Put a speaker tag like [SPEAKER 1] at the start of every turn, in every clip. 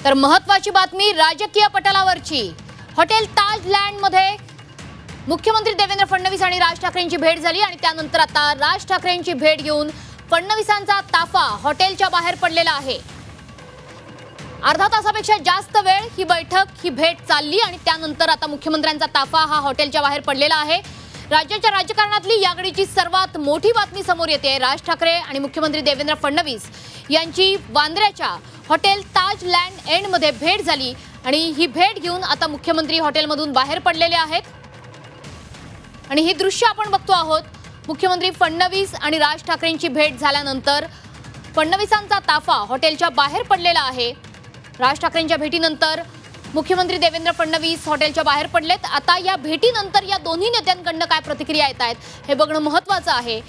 [SPEAKER 1] तर महत्त्वाची बातमी राजकीय पटलावरची। हॉटेल ताज लँड मध्ये मुख्यमंत्री देवेंद्र फडणवीस आणि राज ठाकरेंची भेट झाली आणि त्यानंतर आता राज ठाकरेंची भेट घेऊन फडणवीसांचा ताफा हॉटेलच्या बाहेर पडलेला आहे। अर्धा तासापेक्षा जास्त वेळ ही बैठक ही भेट चालली आणि त्यानंतर आता मुख्यमंत्र्यांचा ताफा हा हॉटेलच्या बाहेर पडलेला आहे। राज्याच्या राजकारणातली या घडीची सर्वात मोठी बातमी समोर येते। राज ठाकरे आणि मुख्यमंत्री देवेंद्र फडणवीस यांची वांद्र्याच्या हॉटेल ताज लँड एंड मध्ये भेट झाली आणि ही भेट घेऊन आता मुख्यमंत्री हॉटेलमधून बाहेर पडलेले आहेत आणि ही दृश्य आपण बघतो आहोत। मुख्यमंत्री फडणवीस आणि राज ठाकरेंची भेट झाल्यानंतर फडणवीसांचा ताफा हॉटेलच्या बाहेर पडलेला आहे। राज ठाकरेंच्या भेटीनंतर मुख्यमंत्री देवेंद्र फडणवीस हॉटेलच्या बाहेर पडलेत। आता या भेटीनंतर या दोन्ही नेत्यांकडून काय प्रतिक्रिया येत आहेत हे बघणं महत्त्वाचं आहे।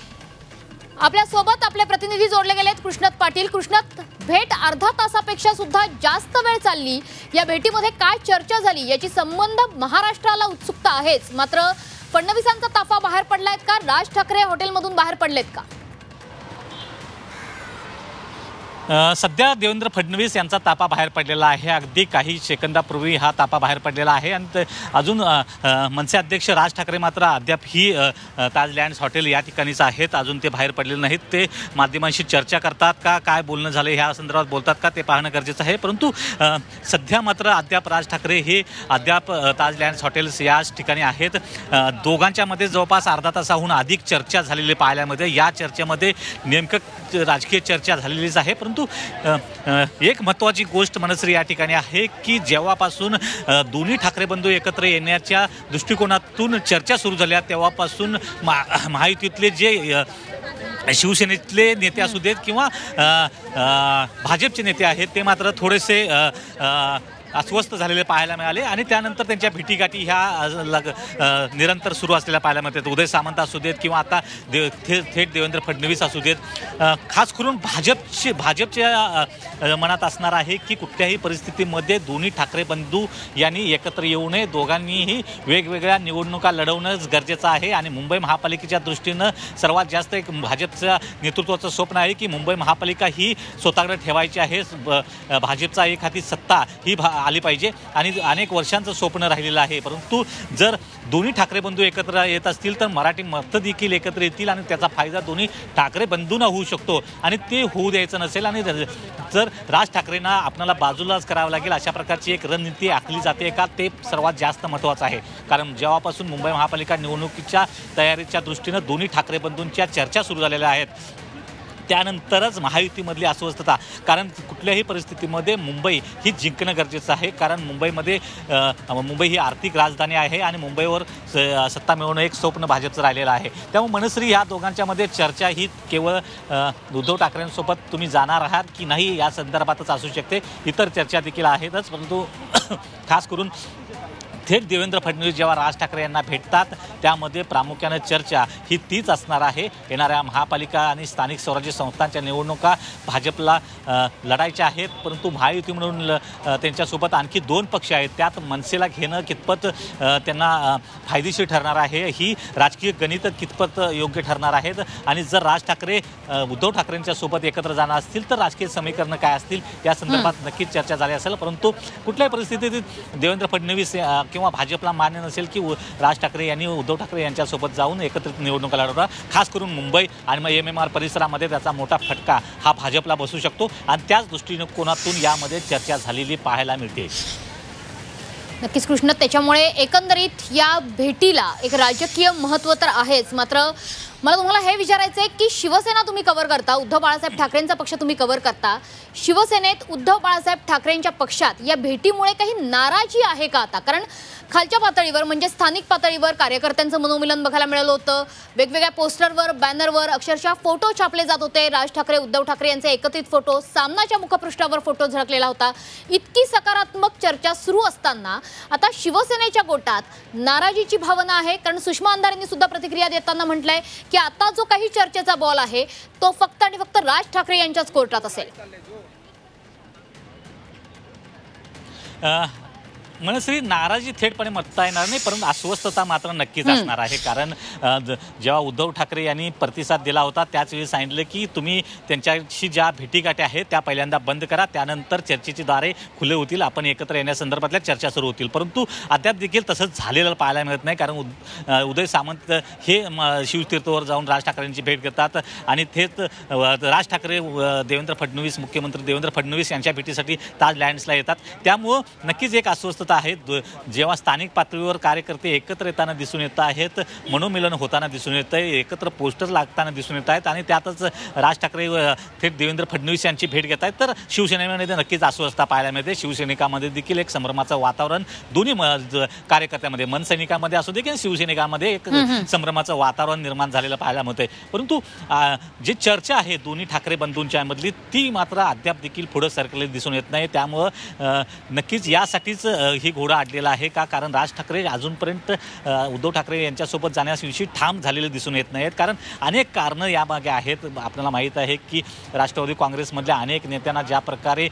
[SPEAKER 1] आपल्या सोबत आपले प्रतिनिधी जोडले गेलेत कृष्णत पाटील। कृष्णत, भेट अर्धा तासापेक्षा सुद्धा जास्त वेळ चालली, या भेटीमध्ये काय चर्चा झाली याची संबंध महाराष्ट्राला उत्सुकता आहेच, मात्र फडणवीसांचा ताफा बाहेर पडलाय का, राज ठाकरे हॉटेलमधून बाहेर पडलेत का?
[SPEAKER 2] सध्या देवेंद्र फडणवीस यांचा ताफा बाहेर पडलेला आहे। अगदी काही सेकंदापूर्वी हा ताफा बाहेर पडलेला आहे आणि अजून मनसे अध्यक्ष राज ठाकरे मात्र अद्याप ही ताज लँड्स हॉटेल या ठिकाणीच आहेत, अजून ते बाहेर पडलेले नाहीत। ते माध्यमांशी चर्चा करतात का, काय बोलणं झालं ह्या संदर्भात बोलतात का, ते पाहणं गरजेचं आहे। परंतु सध्या मात्र अद्याप राज ठाकरे हे अद्याप ताज लँड्स हॉटेल्स याच ठिकाणी आहेत। दोघांच्यामध्ये जवळपास अर्धा तासाहून अधिक चर्चा झालेली पाहिल्यामध्ये या चर्चेमध्ये नेमकं राजकीय चर्चा झालेलीच आहे। परंतु एक महत्त्वाची गोष्ट मनश्री या ठिकाणी आहे की जेव्हापासून दोन्ही ठाकरे बंधू एकत्र येण्याच्या दृष्टिकोनातून चर्चा सुरू झाल्या तेव्हापासून महायुतीतले जे शिवसेनेतले नेते असू देत किंवा भाजपचे नेते आहेत ते मात्र थोडेसे अस्वस्थ झालेले पाहायला मिळाले आणि त्यानंतर त्यांच्या भेटीगाठी ह्या निरंतर सुरू असलेल्या पाहायला मिळतात। उदय सामंत असू देत किंवा आता थेट देवेंद्र फडणवीस असू देत, खास करून भाजपच्या मनात असणार आहे की कुठल्याही परिस्थितीमध्ये दोन्ही ठाकरे बंधू यांनी एकत्र येऊ नये, दोघांनीही वेगवेगळ्या निवडणुका लढवणंच गरजेचं आहे। आणि मुंबई महापालिकेच्या दृष्टीनं सर्वात जास्त एक भाजपच्या नेतृत्वाचं स्वप्न आहे की मुंबई महापालिका ही स्वतःकडे ठेवायची आहे, भाजपचा एक हाती सत्ता ही आली पाहिजे आणि अनेक वर्षांचं स्वप्न राहिलेलं आहे। परंतु जर दोन्ही ठाकरे बंधू एकत्र येत असतील तर मराठी मतं देखील एकत्र येतील आणि त्याचा फायदा दोन्ही ठाकरे बंधूंना होऊ शकतो आणि ते होऊ द्यायचं नसेल आणि जर राज ठाकरेंना आपल्याला बाजूलाच करावं लागेल अशा प्रकारची एक रणनीती आखली जाते का, ते सर्वात जास्त महत्त्वाचं आहे। कारण जेव्हापासून मुंबई महापालिका निवडणुकीच्या तयारीच्या दृष्टीनं दोन्ही ठाकरे बंधूंच्या चर्चा सुरू झालेल्या आहेत त्यानंतरच महायुतीमधली अस्वस्थता, कारण कुठल्याही परिस्थितीमध्ये मुंबई ही जिंकणं गरजेचं आहे। कारण मुंबई ही आर्थिक राजधानी आहे आणि मुंबईवर सत्ता मिळवणं एक स्वप्न भाजपचं राहिलेलं आहे। त्यामुळे मनश्री ह्या दोघांच्यामध्ये चर्चा ही केवळ उद्धव ठाकरेंसोबत तुम्ही जाणार आहात की नाही या संदर्भातच असू शकते, इतर चर्चा देखील आहेतच। परंतु खास करून थेट देवेंद्र फडणवीस जेव्हा राज ठाकरे यांना भेटतात त्यामध्ये प्रामुख्याने चर्चा ही तीच असणार आहे। येणाऱ्या महापालिका आणि स्थानिक स्वराज्य संस्थांच्या निवडणुका भाजपला लढायच्या आहेत, परंतु महायुती म्हणून त्यांच्यासोबत आणखी दोन पक्ष आहेत, त्यात मनसेला घेणं कितपत त्यांना फायदेशीर ठरणार आहे, ही राजकीय गणित कितपत योग्य ठरणार आहेत। आणि जर राज ठाकरे उद्धव ठाकरेंच्या सोबत एकत्र जाणार असतील तर राजकीय समीकरणं काय असतील या संदर्भात नक्कीच चर्चा झाली असेल। परंतु कुठल्याही परिस्थितीत देवेंद्र फडणवीस किंवा भाजपला मान्य नसेल की राज ठाकरे यांनी उद्धव ठाकरे यांच्यासोबत जाऊन एकत्रित निवडणुका लढवणार, खास करून मुंबई आणि MMR परिसरामध्ये त्याचा मोठा फटका हा भाजपला बसू शकतो आणि त्याच दृष्टिकोनातून यामध्ये चर्चा झालेली पाहायला मिळते।
[SPEAKER 1] नक्कीच कृष्ण, त्याच्यामुळे एकंदरीत या भेटीला एक राजकीय महत्त्व तर आहेच, मात्र मला तुम्हाला हे विचारायचं आहे की शिवसेना तुम्ही कव्हर करता, उद्धव बाळासाहेब ठाकरेंचा पक्ष तुम्ही कव्हर करता, शिवसेनेत उद्धव बाळासाहेब ठाकरेंच्या पक्षात या भेटीमुळे काही नाराजी आहे का आता? कारण खालच्या पातळीवर म्हणजे स्थानिक पातळीवर कार्यकर्त्यांचं मनोमिलन बघायला मिळालं होतं, वेगवेगळ्या पोस्टरवर बॅनरवर अक्षरशः फोटो छापले जात होते, राज ठाकरे उद्धव ठाकरे यांचे एकत्रित फोटो, सामनाच्या मुखपृष्ठावर फोटो झळकलेला होता। इतकी सकारात्मक चर्चा सुरू असताना आता शिवसेनेच्या गोटात नाराजीची भावना आहे, कारण सुषमा अंधारेंनी सुद्धा प्रतिक्रिया देताना म्हटलंय की आता जो काही चर्चेचा बॉल आहे तो फक्त आणि फक्त राज ठाकरे यांच्याच कोर्टात असेल।
[SPEAKER 2] मनस्वी नाराजी थेटपणे म्हणता येणार नाही, परंतु अस्वस्थता मात्र नक्कीच असणार आहे. कारण जेव्हा उद्धव ठाकरे यांनी प्रतिसाद दिला होता त्याचवेळी सांगितलं की तुम्ही त्यांच्याशी ज्या भेटीगाठी आहेत त्या पहिल्यांदा बंद करा, त्यानंतर चर्चेची दारे खुले होतील, आपण एकत्र येण्यासंदर्भातल्या चर्चा सुरू होतील. परंतु अद्याप देखील तसंच झालेलं पाहायला मिळत नाही. कारण उदय सामंत हे शिवतीर्थवर जाऊन राज ठाकरेंची भेट घेतात आणि थेट राज ठाकरे देवेंद्र फडणवीस, मुख्यमंत्री देवेंद्र फडणवीस यांच्या भेटीसाठी ताज लँड्सला येतात. त्यामुळं नक्कीच एक अस्वस्थता आहे. जेव्हा स्थानिक पातळीवर कार्यकर्ते एकत्र येताना दिसून येत आहेत, मनोमिलन होताना दिसून येत आहे, एकत्र पोस्टर लागताना दिसून येत आहेत आणि त्यातच राज ठाकरे थेट देवेंद्र फडणवीस यांची भेट घेत आहेत, तर शिवसेनेमध्ये नक्कीच अस्वस्थता पाहायला मिळते. शिवसैनिकांमध्ये देखील एक संभ्रमाचं वातावरण दोन्ही कार्यकर्त्यामध्ये, मनसैनिकांमध्ये असू दे किंवा शिवसैनिकांमध्ये एक संभ्रमाचं वातावरण निर्माण झालेलं पाहायला मिळतंय. परंतु जी चर्चा आहे दोन्ही ठाकरे बंधूंच्या मधली ती मात्र अद्याप देखील पुढे सरकलेली दिसून येत नाही. त्यामुळं नक्कीच यासाठीच ही घोडा अडलेला आहे का? कारण राज ठाकरे अजूनपर्यंत उद्धव ठाकरे यांच्यासोबत जाण्याविषयी ठाम झालेले दिसून येत नाहीत. कारण अनेक कारणं यामागे आहेत. आपल्याला माहीत आहे की राष्ट्रवादी काँग्रेसमधल्या अनेक नेत्यांना ज्या प्रकारे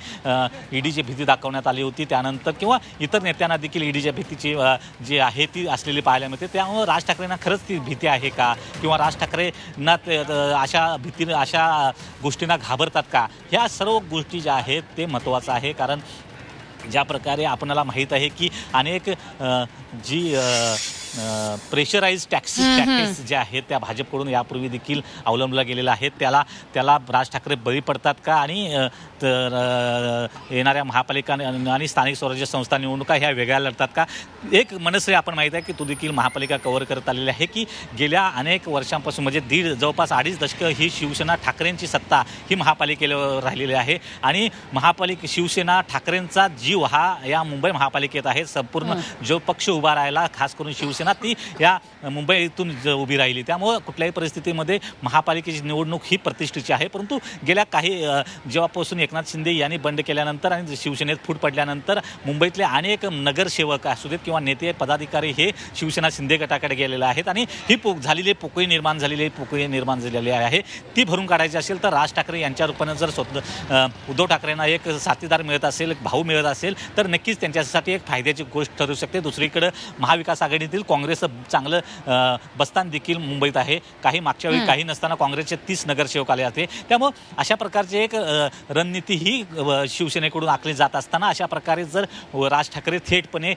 [SPEAKER 2] ईडीची भीती दाखवण्यात आली होती, त्यानंतर किंवा इतर नेत्यांना देखील ईडीच्या भीतीची जी आहे ती असलेली पाहायला मिळते. त्यामुळे राज ठाकरेंना खरंच ती भीती आहे का? किंवा राज ठाकरेंना अशा गोष्टींना घाबरतात का? ह्या सर्व गोष्टी ज्या आहेत ते महत्त्वाचं आहे. कारण ज्या प्रकारे आपल्याला माहीत आहे की अनेक जी प्रेशराइज टॅक्टिक्स ज्या आहेत त्या भाजपकडून यापूर्वी देखील अवलंबल्या गेलेल्या आहेत, त्याला राज ठाकरे बळी पडतात का? आणि येणाऱ्या महापालिका आणि स्थानिक स्वराज्य संस्था निवडणुका ह्या वेगळ्या लढतात का? एक मनस्वी आपण माहीत आहे की तो देखील महापालिका कव्हर करत आलेली आहे की गेल्या अनेक वर्षांपासून म्हणजे जवळपास 2.5 दशकं ही शिवसेना ठाकरेंची सत्ता ही महापालिकेवर राहिलेली आहे आणि शिवसेना ठाकरेंचा जीव हा या मुंबई महापालिकेत आहे. संपूर्ण जो पक्ष उभा राहिला, खास करून शिवसेना, ती या मुंबईतून उभी राहिली. त्यामुळं कुठल्याही परिस्थितीमध्ये महापालिकेची निवडणूक ही प्रतिष्ठेची आहे. परंतु गेल्या काही जेव्हापासून एकनाथ शिंदे यांनी बंड केल्यानंतर आणि शिवसेनेत फूट पडल्यानंतर मुंबईतले अनेक नगरसेवक असू देत किंवा नेते पदाधिकारी हे शिवसेना शिंदे गटाकडे गेलेले आहेत आणि ही पोकळी निर्माण झालेली आहे. ती भरून काढायची असेल तर राज ठाकरे यांच्या रूपाने जर उद्धव ठाकरेंना एक साथीदार मिळत असेल, एक भाऊ मिळत असेल, तर नक्कीच त्यांच्यासाठी एक फायद्याची गोष्ट ठरू शकते. दुसरीकडे महाविकास आघाडीतील काँग्रेस चांगलं बस्तान देखील मुंबईत आहे. मागच्या वेळी काही नसताना काँग्रेसचे 30 नगरसेवक आले होते. त्यामुळे अशा प्रकारची एक रणनीती ही शिवसेनेकडून आखली जात असताना अशा प्रकारे जर राज ठाकरे थेटपणे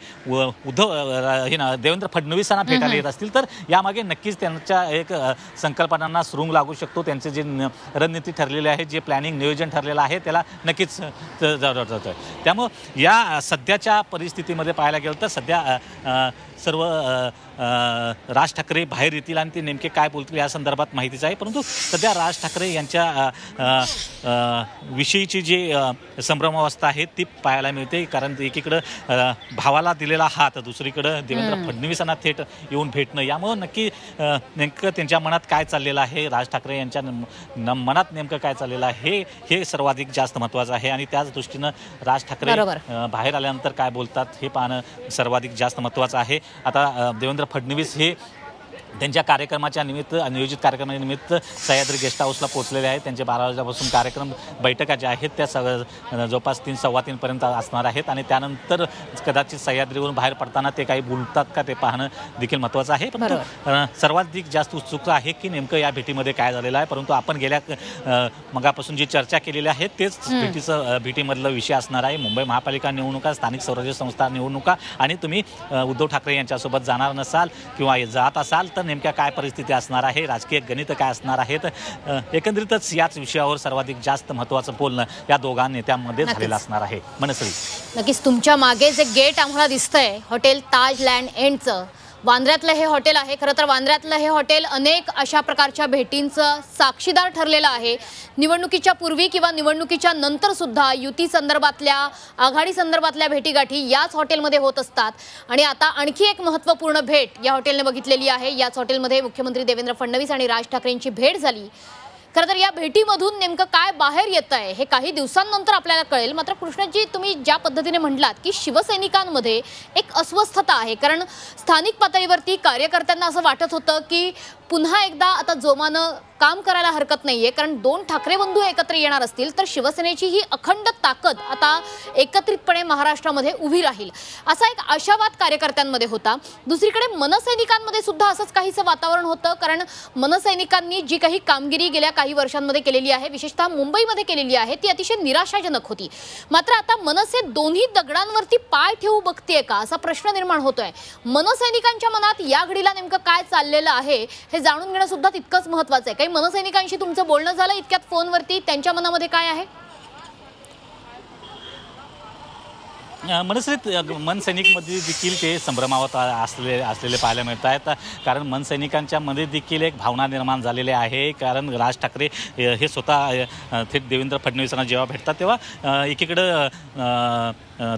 [SPEAKER 2] देवेंद्र फडणवीसांना भेटायला येत असतील तर यामागे नक्कीच त्यांच्या एक संकल्पनांना सुरुंग लागू शकतो. त्यांचे जे रणनीती ठरलेले आहे, जे प्लॅनिंग नियोजन ठरलेलं आहे त्याला नक्कीच जातं. त्यामुळं या सध्याच्या परिस्थितीमध्ये पाहायला गेलं तर सध्या सर्व राज ठाकरे बाहेर येतील आणि ते नेमके काय बोलतील या संदर्भात माहितीच आहे. परंतु सध्या राज ठाकरे यांच्या विषयीची जी संभ्रमावस्था आहे ती पाहायला मिळते. कारण एकीकडं भावाला दिलेला हात, दुसरीकडं देवेंद्र फडणवीसांना थेट येऊन भेटणं, यामुळं नक्की नेमकं त्यांच्या मनात काय चाललेलं आहे, राज ठाकरे यांच्या मनात नेमकं काय चाललेलं आहे हे सर्वाधिक जास्त महत्त्वाचं आहे. आणि त्याच दृष्टीनं राज ठाकरे बाहेर आल्यानंतर काय बोलतात हे पाहणं सर्वाधिक जास्त महत्त्वाचं आहे. आता देवेंद्र फडणवीस हे त्यांच्या कार्यक्रमाच्या नियोजित कार्यक्रमाच्या निमित्त सह्याद्री गेस्ट हाऊसला पोहोचलेले आहेत. त्यांचे 12 वाजल्यापासून कार्यक्रम बैठका ज्या आहेत त्या जवळपास 3-3:15 पर्यंत असणार आहेत आणि त्यानंतर कदाचित सह्याद्रीवरून बाहेर पडताना ते काही बोलतात का ते पाहणं देखील महत्त्वाचं आहे. परंतु सर्वाधिक जास्त उत्सुकता आहे की नेमकं या भेटीमध्ये काय झालेलं आहे. परंतु आपण गेल्या मगापासून जी चर्चा केलेली आहे तेच भेटीमधला विषय असणार आहे. मुंबई महापालिका निवडणुका, स्थानिक स्वराज्य संस्था निवडणुका आणि तुम्ही उद्धव ठाकरे यांच्यासोबत जाणार नसाल किंवा जात असाल तर नेमक्या काय परिस्थिती असणार आहे, राजकीय गणित काय असणार आहेत. एकंदरीतच याच विषयावर सर्वाधिक जास्त महत्त्वाचं बोलणं या दोघां नेत्यांमध्ये झालेलं असणार आहे. मनस्वी,
[SPEAKER 1] नक्कीच तुमच्या मागे जे गेट आम्हाला दिसतंय हॉटेल ताज लँड एंडचं, वांद्र्यातलं हे हॉटेल आहे. खरं तर वांद्र्यातलं हे हॉटेल अनेक अशा प्रकारच्या भेटींचं साक्षीदार ठरलेलं आहे. निवडणुकीच्या पूर्वी किंवा निवडणुकीच्या नंतर सुद्धा युती संदर्भातल्या, आघाडी संदर्भातल्या भेटीगाठी याच हॉटेलमध्ये होत असतात. आणि आता आणखी एक महत्त्वपूर्ण भेट या हॉटेलने बघितलेली आहे. याच हॉटेलमध्ये मुख्यमंत्री देवेंद्र फडणवीस आणि राज ठाकरेंची भेट झाली. खरं तर या भेटीमधून नेमकं काय बाहेर येत आहे हे काही दिवसांनंतर आपल्याला कळेल. मात्र कृष्णजी, तुम्ही ज्या पद्धतीने म्हटलात की शिवसैनिकांमध्ये एक अस्वस्थता आहे, कारण स्थानिक पातळीवरती कार्यकर्त्यांना असं वाटत होतं की पुन्हा एकदा आता जोमानं काम करायला हरकत नाहीये, कारण दोन ठाकरे बंधू एकत्र येणार असतील तर शिवसेनेची ही अखंड ताकद आता एकत्रितपणे महाराष्ट्रामध्ये उभी राहील, असा एक आशावाद कार्यकर्त्यांमध्ये होता. दुसरीकडे मनसैनिकांमध्ये सुद्धा असंच काहीसं वातावरण होतं, कारण मनसैनिकांनी जी काही कामगिरी गेल्या काही वर्षांमध्ये केलेली आहे, विशेषतः मुंबईमध्ये केलेली आहे, ती अतिशय निराशाजनक होती. मात्र आता मनसे दोन्ही दगडांवरती पाय ठेवू बघतेय का, असा प्रश्न निर्माण होतोय. मनसैनिकांच्या मनात या घडीला नेमकं काय चाललेलं आहे हे जाणून घेणं सुद्धा तितकंच महत्त्वाचं आहे. काही मनसैनिकांशी तुमचं बोलणं झालं इतक्यात फोनवरती, त्यांच्या मनामध्ये काय आहे?
[SPEAKER 2] मनसैनिकमध्ये देखील ते संभ्रमावत असलेले पाहायला मिळत आहेत. कारण मनसैनिकांच्या मध्ये देखील एक भावना निर्माण झालेली आहे. कारण राज ठाकरे हे स्वतः थेट देवेंद्र फडणवीसांना जेव्हा भेटतात तेव्हा एकीकडं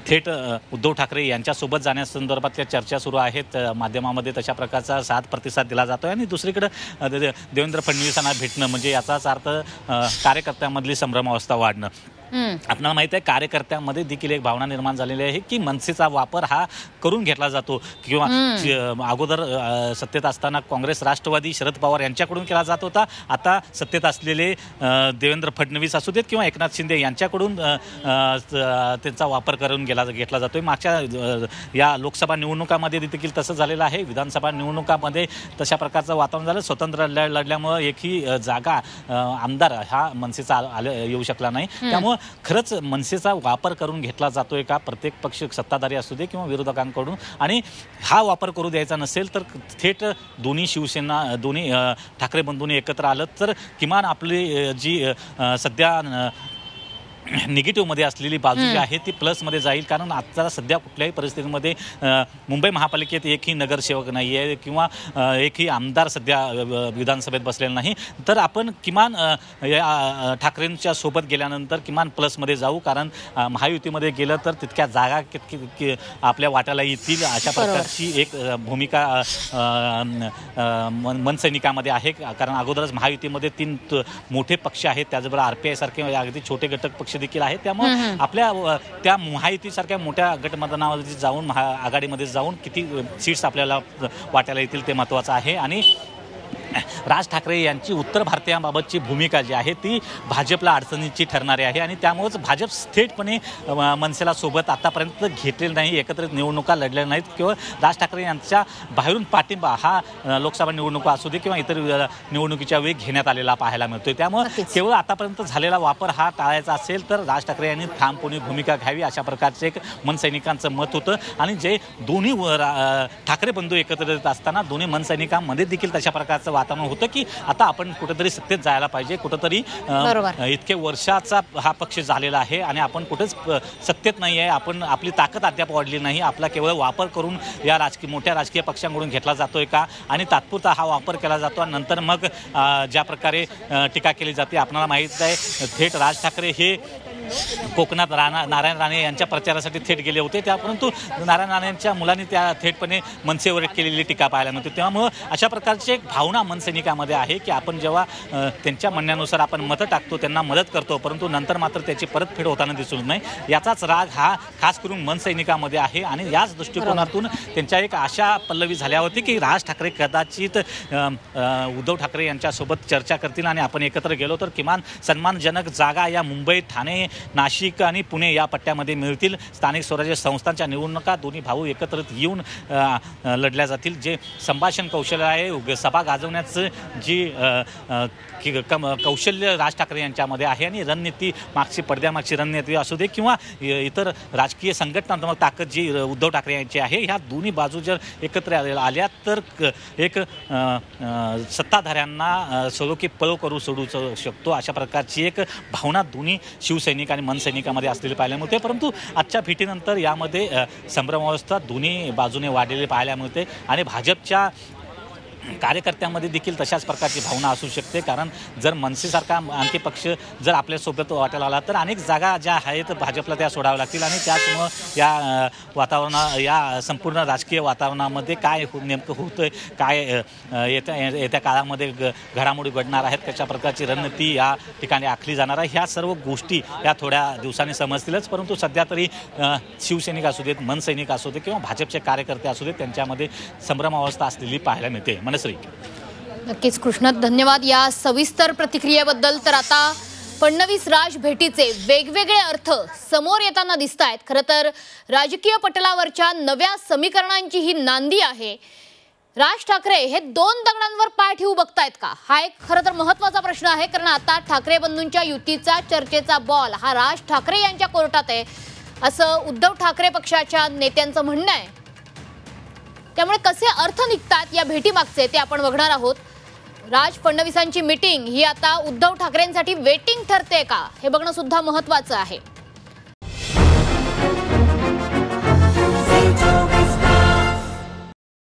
[SPEAKER 2] थेट उद्धव ठाकरे यांच्यासोबत जाण्यासंदर्भातल्या चर्चा सुरू आहेत. माध्यमामध्ये तशा प्रकारचा साथ प्रतिसाद दिला जातो आहे आणि दुसरीकडं देवेंद्र फडणवीसांना भेटणं म्हणजे याचाच अर्थ कार्यकर्त्यांमधली संभ्रमावस्था वाढणं. आपल्याला माहिती आहे कार्यकर्त्यांमध्ये देखील एक भावना निर्माण झालेली आहे की मनसेचा वापर हा करून घेतला जातो किंवा अगोदर सत्तेत असताना काँग्रेस, राष्ट्रवादी, शरद पवार यांच्याकडून केला जात होता. आता सत्तेत असलेले देवेंद्र फडणवीस असू देत किंवा एकनाथ शिंदे यांच्याकडून त्यांचा वापर करून घेतला जातोय. मागच्या या लोकसभा निवडणुकामध्ये देखील तसं झालेलं आहे. विधानसभा निवडणुकामध्ये तशा प्रकारचं वातावरण झालं. स्वतंत्र लढल्यामुळे एकही जागा आमदार हा मनसेचा येऊ शकला नाही. त्यामुळे खरंच मनसेचा वापर करून घेतला जातोय का प्रत्येक पक्ष, सत्ताधारी असू दे किंवा विरोधकांकडून, आणि हा वापर करू द्यायचा नसेल तर थेट दोन्ही शिवसेना, दोन्ही ठाकरे बंधूंनी एकत्र आलं तर किमान आपली जी सध्या निगेटिव्हमध्ये असलेली बाजू जी आहे ती प्लसमध्ये जाईल. कारण आता सध्या कुठल्याही परिस्थितीमध्ये मुंबई महापालिकेत एकही नगरसेवक नाही आहे किंवा एकही आमदार सध्या विधानसभेत बसलेला नाही. तर आपण किमान ठाकरेंच्या सोबत गेल्यानंतर किमान प्लसमध्ये जाऊ. कारण महायुतीमध्ये गेलं तर तितक्या जागा आपल्या वाट्याला येतील अशा प्रकारची एक भूमिका मनसैनिकामध्ये आहे. कारण अगोदरच महायुतीमध्ये 3 मोठे पक्ष आहेत, त्याचबरोबर RPI सारखे अगदी छोटे घटक पक्ष देखील आहे. त्यामुळे आपल्या त्या महायुतीसारख्या मोठ्या गटमधनामध्ये जाऊन आघाडीमध्ये जाऊन किती सीट्स आपल्याला वाट्याला येतील ते महत्त्वाचं आहे. आणि राज ठाकरे यांची उत्तर भारतीयांबाबतची भूमिका जी आहे ती भाजपला अडचणीची ठरणारी आहे आणि त्यामुळेच भाजप थेटपणे मनसेला सोबत आतापर्यंत घेतलेलं नाही, एकत्रित निवडणुका लढल्या नाहीत. किंवा राज ठाकरे यांच्या बाहेरून पाठिंबा हा लोकसभा निवडणुका असू दे किंवा इतर निवडणुकीच्या वेळी घेण्यात आलेला पाहायला मिळतोय. त्यामुळे केवळ आतापर्यंत झालेला वापर हा टाळायचा असेल तर राज ठाकरे यांनी ठामपणे भूमिका घ्यावी अशा प्रकारचे एक मनसैनिकांचं मत होतं. आणि जे दोन्ही ठाकरे बंधू एकत्रित असताना दोन्ही मनसैनिकांमध्ये देखील तशा प्रकारचं वातावरण होतं की आता आपण कुठेतरी सत्तेत जायला पाहिजे. कुठेतरी इतके वर्षाचा हा पक्ष झालेला आहे आणि आपण कुठेच सत्तेत नाही आहे. आपण आपली ताकद अद्याप वाढली नाही. आपला केवळ वापर करून या मोठ्या राजकीय पक्षांकडून घेतला जातोय का आणि तात्पुरता हा वापर केला जातो आणि नंतर मग ज्या प्रकारे टीका केली जाते. आपल्याला माहीत आहे थेट राज ठाकरे हे कोकणात नारायण राणे यांच्या प्रचारासाठी थेट गेले होते. परंतु नारायण राणेंच्या मुलांनी त्या थेटपणे मनसेवर केलेली टीका पाहायला मिळते. त्यामुळे अशा प्रकारची एक भावना मनसैनिकामध्ये आहे की आपण जेव्हा त्यांच्या म्हणण्यानुसार आपण मतं टाकतो, त्यांना मदत करतो, परंतु नंतर मात्र त्याची परतफेड होताना दिसून नाही. याचाच राग हा खास करून मनसैनिकामध्ये आहे आणि याच दृष्टिकोनातून त्यांच्या एक आशा पल्लवी झाल्या होती की राज ठाकरे कदाचित उद्धव ठाकरे यांच्यासोबत चर्चा करतील आणि आपण एकत्र गेलो तर किमान सन्मानजनक जागा या मुंबई, ठाणे, नाशिक आणि पुणे या पट्ट्यामध्ये मिळतील. स्थानिक स्वराज्य संस्थांच्या निवडणुका दोन्ही भाऊ एकत्रित येऊन लढल्या जातील. जे संभाषण कौशल्य आहे, सभा गाजवण्याचं जी कौशल्य राज ठाकरे यांच्यामध्ये आहे आणि रणनीती, पडद्यामागची रणनीती असू दे किंवा इतर राजकीय संघटनात्मक ताकद जी उद्धव ठाकरे यांची आहे, ह्या दोन्ही बाजू जर एकत्र आल्या तर एक सत्ताधाऱ्यांना सलो की पळो करू सोडू शकतो अशा प्रकारची एक भावना दोन्ही शिवसैनिक आणि मनसैनिकामध्ये असलेली पाहायला मिळते. परंतु आजच्या भेटीनंतर यामध्ये संभ्रमावस्था दोन्ही बाजूने वाढलेली पाहायला मिळते आणि भाजपच्या कार्यकर्त्यांमध्ये देखील तशाच प्रकारची भावना असू शकते, कारण जर मनसेसारखा आणखी पक्ष जर आपल्यासोबत वाटायला आला तर अनेक जागा ज्या आहेत भाजपला त्या सोडाव्या लागतील आणि त्याचमुळं या संपूर्ण राजकीय वातावरणामध्ये काय नेमकं होतं आहे, काय येत्या काळामध्ये घडामोडी घडणार आहेत, कशा प्रकारची रणनीती या ठिकाणी आखली जाणार आहे, ह्या सर्व गोष्टी या थोड्या दिवसांनी समजतीलच. परंतु सध्या तरी शिवसैनिक असू देत, मनसैनिक असू देत किंवा भाजपचे कार्यकर्ते असू देत, त्यांच्यामध्ये संभ्रमावस्था असलेली पाहायला मिळते. मनश्री.
[SPEAKER 1] नक्कीच कृष्णात, धन्यवाद या सविस्तर प्रतिक्रियेबद्दल. तर आता फडणवीस राज भेटीचे वेगवेगळे अर्थ समोर येताना दिसत आहेत. खरं तर राजकीय पटलावरच्या नव्या समीकरणांची ही नांदी आहे. राज ठाकरे हे दोन दगडांवर पाय ठेवू बघतायत का, हा एक खरं तर महत्त्वाचा प्रश्न आहे. कारण आता ठाकरे बंधूंच्या युतीचा चर्चेचा बॉल हा राज ठाकरे यांच्या कोर्टात आहे, असं उद्धव ठाकरे पक्षाच्या नेत्यांचं म्हणणं आहे. त्यामुळे कसे अर्थ निघतात या भेटीमागचे ते आपण बघणार आहोत. राज फडणवीसांची मीटिंग ही आता उद्धव ठाकरेंसाठी वेटिंग ठरते का, हे बघणं सुद्धा महत्त्वाचं आहे.